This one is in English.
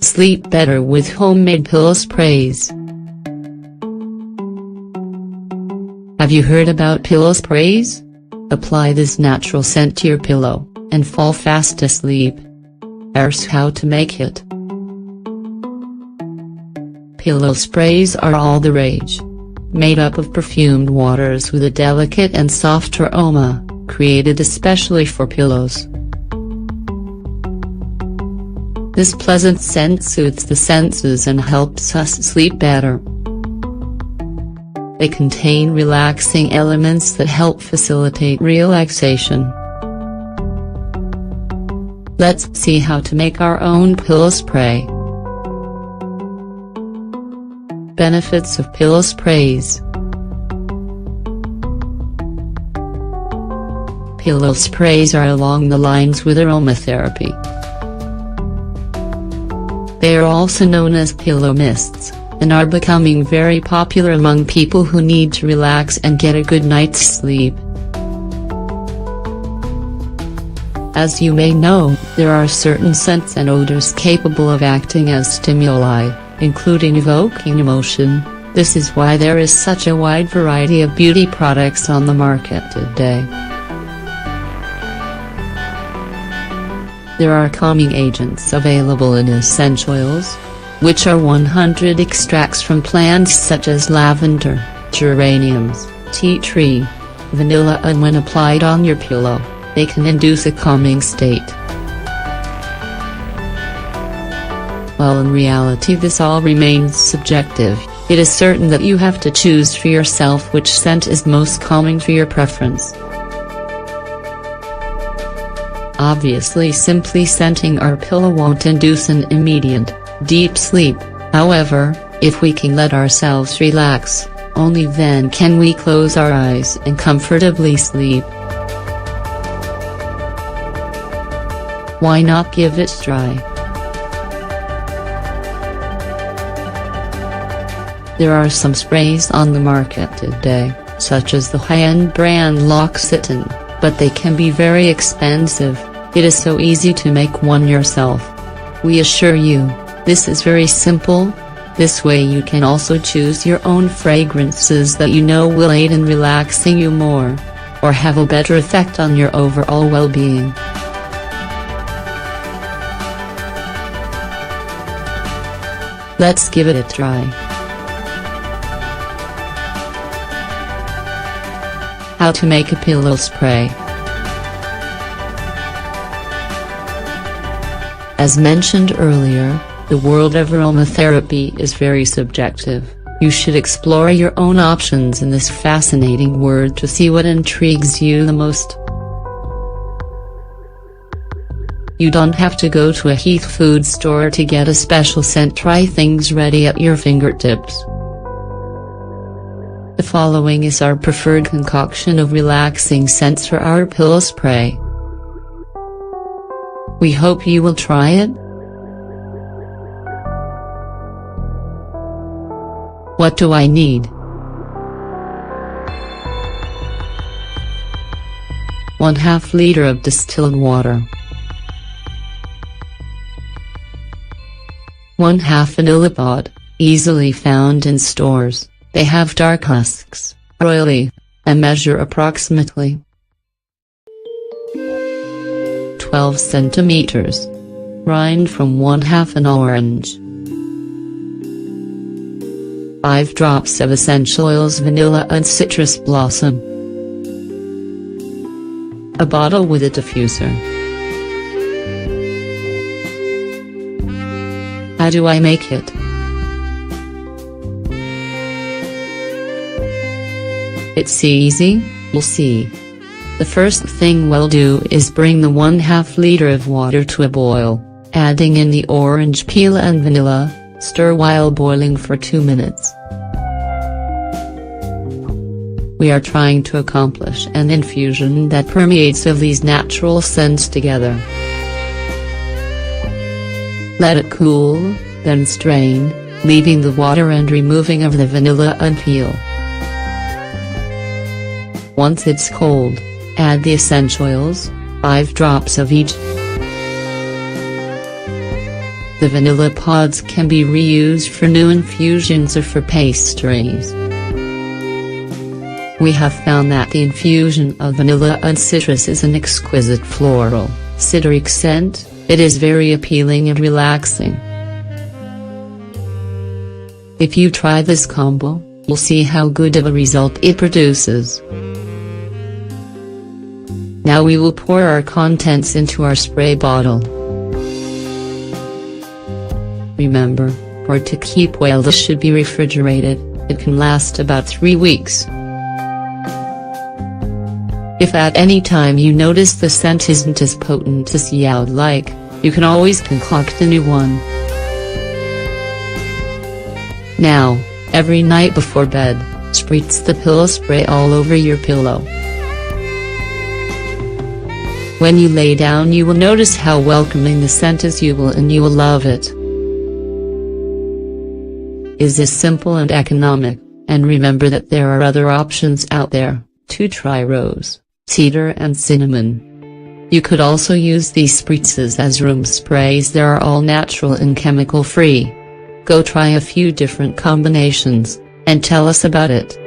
Sleep better with homemade pillow sprays. Have you heard about pillow sprays? Apply this natural scent to your pillow, and fall fast asleep. Here's how to make it. Pillow sprays are all the rage. Made up of perfumed waters with a delicate and soft aroma, created especially for pillows. This pleasant scent soothes the senses and helps us sleep better. They contain relaxing elements that help facilitate relaxation. Let's see how to make our own pillow spray. Benefits of pillow sprays. Pillow sprays are along the lines with aromatherapy. They are also known as pillow mists, and are becoming very popular among people who need to relax and get a good night's sleep. As you may know, there are certain scents and odors capable of acting as stimuli, including evoking emotion. This is why there is such a wide variety of beauty products on the market today. There are calming agents available in essential oils, which are 100 extracts from plants such as lavender, geraniums, tea tree, vanilla, and when applied on your pillow, they can induce a calming state. While in reality this all remains subjective, it is certain that you have to choose for yourself which scent is most calming for your preference. Obviously, simply scenting our pillow won't induce an immediate, deep sleep. However, if we can let ourselves relax, only then can we close our eyes and comfortably sleep. Why not give it a try? There are some sprays on the market today, such as the high-end brand L'Occitane, but they can be very expensive. It is so easy to make one yourself. We assure you, this is very simple. This way you can also choose your own fragrances that you know will aid in relaxing you more, or have a better effect on your overall well-being. Let's give it a try. How to make a pillow spray. As mentioned earlier, the world of aromatherapy is very subjective. You should explore your own options in this fascinating world to see what intrigues you the most. You don't have to go to a health food store to get a special scent. Try things ready at your fingertips. The following is our preferred concoction of relaxing scents for our pillow spray. We hope you will try it. What do I need? 1/2 liter of distilled water. 1/2 vanilla pod, easily found in stores. They have dark husks, oily, and measure approximately 12 centimeters. Rind from 1/2 an orange. 5 drops of essential oils, vanilla and citrus blossom. A bottle with a diffuser. How do I make it? It's easy, you'll see. The first thing we'll do is bring the 1/2 liter of water to a boil, adding in the orange peel and vanilla, stir while boiling for 2 minutes. We are trying to accomplish an infusion that permeates of these natural scents together. Let it cool, then strain, leaving the water and removing of the vanilla and peel. Once it's cold, add the essential oils, 5 drops of each. The vanilla pods can be reused for new infusions or for pastries. We have found that the infusion of vanilla and citrus is an exquisite floral, citric scent. It is very appealing and relaxing. If you try this combo, you'll see how good of a result it produces. Now we will pour our contents into our spray bottle. Remember, for it to keep well, this should be refrigerated. It can last about 3 weeks. If at any time you notice the scent isn't as potent as you would like, you can always concoct a new one. Now, every night before bed, spritz the pillow spray all over your pillow. When you lay down, you will notice how welcoming the scent is, and you will love it. Is this simple and economic, and remember that there are other options out there, to try rose, cedar and cinnamon. You could also use these spritzes as room sprays. They are all natural and chemical free. Go try a few different combinations, and tell us about it.